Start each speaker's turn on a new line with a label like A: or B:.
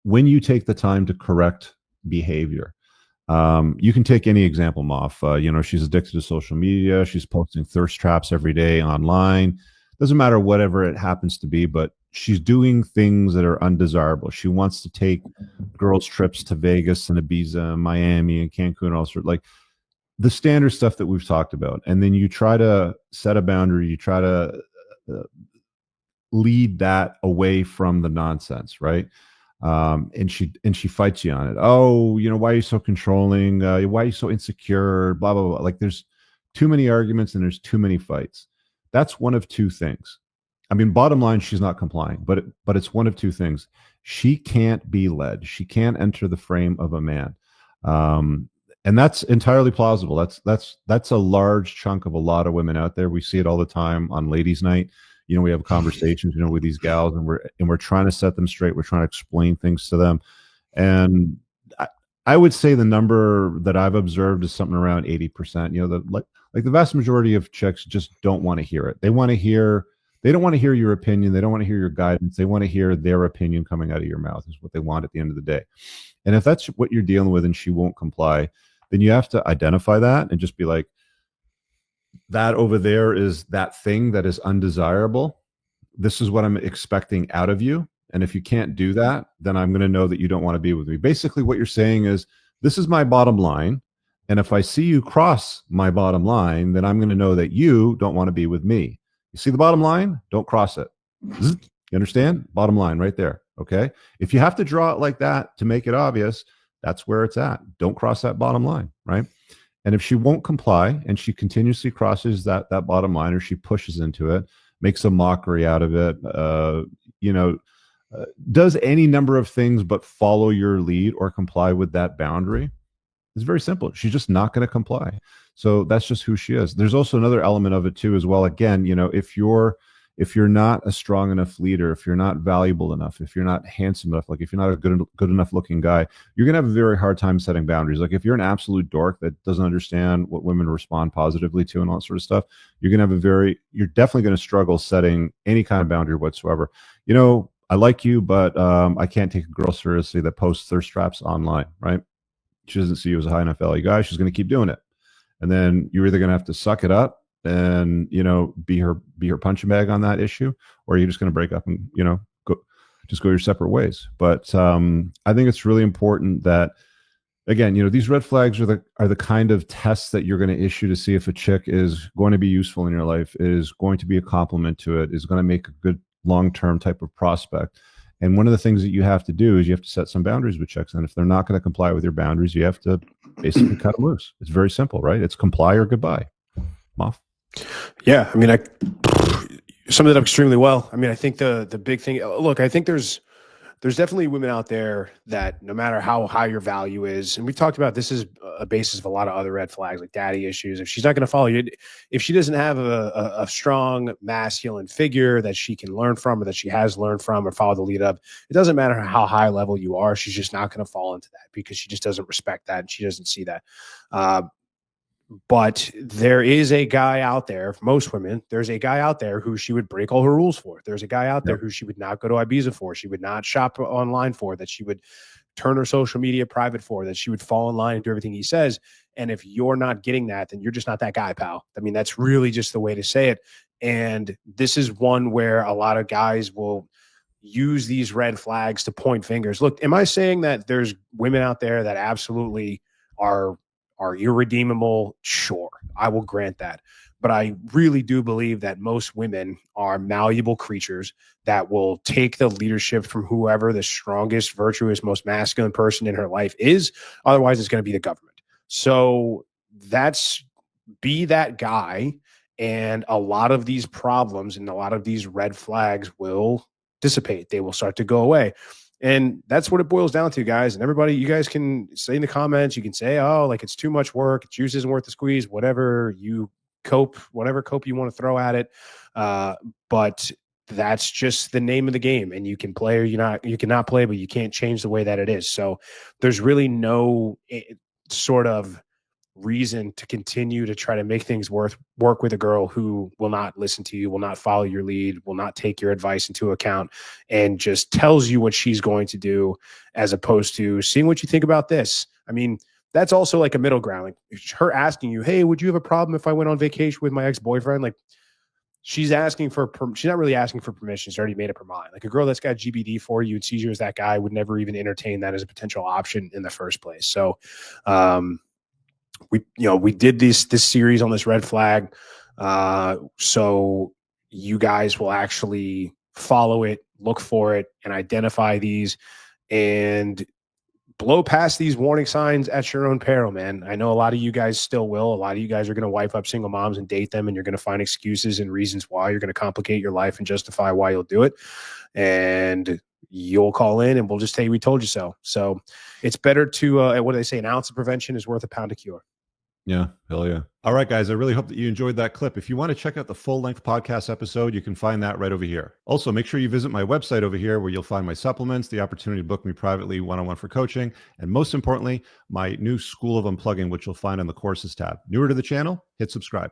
A: when you take the time to correct behavior, you can take any example, Moff. She's addicted to social media. She's posting thirst traps every day online. Doesn't matter whatever it happens to be, but she's doing things that are undesirable. She wants to take girls' trips to Vegas and Ibiza, and Miami, and Cancun, and all sorts like the standard stuff that we've talked about. And then you try to set a boundary. You try to uh, lead that away from the nonsense, right? And she fights you on it. Oh, why are you so controlling? Why are you so insecure? Blah blah blah. Like there's too many arguments and there's too many fights. That's one of two things. I mean, bottom line, she's not complying, but it's one of two things. She can't be led. She can't enter the frame of a man, and that's entirely plausible. That's a large chunk of a lot of women out there. We see it all the time on ladies' night. We have conversations, with these gals, and we're trying to set them straight. We're trying to explain things to them, and I would say the number that I've observed is something around 80%. Like the vast majority of chicks just don't want to hear it. They don't want to hear your opinion. They don't want to hear your guidance. They want to hear their opinion coming out of your mouth is what they want at the end of the day. And if that's what you're dealing with and she won't comply, then you have to identify that and just be like, that over there is that thing that is undesirable. This is what I'm expecting out of you. And if you can't do that, then I'm going to know that you don't want to be with me. Basically, what you're saying is, this is my bottom line. And if I see you cross my bottom line, then I'm going to know that you don't want to be with me. You see the bottom line? Don't cross it. You understand? Bottom line right there. Okay. If you have to draw it like that to make it obvious, that's where it's at. Don't cross that bottom line. Right. And if she won't comply and she continuously crosses that bottom line, or she pushes into it, makes a mockery out of it, does any number of things but follow your lead or comply with that boundary, it's very simple. She's just not going to comply. So that's just who she is. There's also another element of it too, as well. Again, if you're not a strong enough leader, if you're not valuable enough, if you're not handsome enough, like if you're not a good enough looking guy, you're gonna have a very hard time setting boundaries. Like if you're an absolute dork that doesn't understand what women respond positively to and all that sort of stuff, you're definitely gonna struggle setting any kind of boundary whatsoever. I like you, but I can't take a girl seriously that posts thirst traps online, right? She doesn't see you as a high enough value guy. She's gonna keep doing it. And then you're either gonna have to suck it up and be her punching bag on that issue, or you're just going to break up and go your separate ways. But I think it's really important that, again, these red flags are the kind of tests that you're going to issue to see if a chick is going to be useful in your life, is going to be a compliment to it, is going to make a good long-term type of prospect. And one of the things that you have to do is you have to set some boundaries with chicks. And if they're not going to comply with your boundaries, you have to basically cut them loose. It's very simple, right? It's comply or goodbye. Moff?
B: Yeah, I mean, I summed it up extremely well. I mean, I think the big thing. Look, I think there's definitely women out there that no matter how high your value is, and we've talked about this is a basis of a lot of other red flags like daddy issues. If she's not going to follow you, if she doesn't have a strong masculine figure that she can learn from, or that she has learned from, or follow the lead up, it doesn't matter how high level you are. She's just not going to fall into that because she just doesn't respect that and she doesn't see that. But there is a guy out there, for most women, there's a guy out there who she would break all her rules for. There's a guy out there who she would not go to Ibiza for. She would not shop online for, that she would turn her social media private for, that she would fall in line and do everything he says. And if you're not getting that, then you're just not that guy, pal. I mean, that's really just the way to say it. And this is one where a lot of guys will use these red flags to point fingers. Look, am I saying that there's women out there that absolutely are irredeemable? Sure, I will grant that. But I really do believe that most women are malleable creatures that will take the leadership from whoever the strongest, virtuous, most masculine person in her life is. Otherwise, it's going to be the government. So be that guy. And a lot of these problems and a lot of these red flags will dissipate. They will start to go away. And that's what it boils down to, guys. And everybody, you guys can say in the comments, you can say, oh, like it's too much work. Juice isn't worth the squeeze, whatever cope you want to throw at it. But that's just the name of the game. And you can play or you cannot play, but you can't change the way that it is. So there's really no sort of reason to continue to try to make things work with a girl who will not listen to you, will not follow your lead, will not take your advice into account, and just tells you what she's going to do, as opposed to seeing what you think about this. I mean, that's also like a middle ground. Like her asking you, hey, would you have a problem if I went on vacation with my ex-boyfriend? Like, she's asking for, she's not really asking for permission. She's already made up her mind. Like a girl that's got GBD for you and sees you as that guy would never even entertain that as a potential option in the first place. So, we did this series on this red flag. So you guys will actually follow it, look for it, and identify these, and blow past these warning signs at your own peril, man. I know a lot of you guys still will. A lot of you guys are going to wife up single moms and date them, and you're going to find excuses and reasons why. You're going to complicate your life and justify why you'll do it. And you'll call in and we'll just say, we told you so. So it's better to, what do they say? An ounce of prevention is worth a pound of cure.
A: Yeah, hell yeah. All right, guys, I really hope that you enjoyed that clip. If you want to check out the full-length podcast episode, you can find that right over here. Also, make sure you visit my website over here where you'll find my supplements, the opportunity to book me privately one-on-one for coaching, and most importantly, my new School of Unplugging, which you'll find on the courses tab. Newer to the channel, hit subscribe.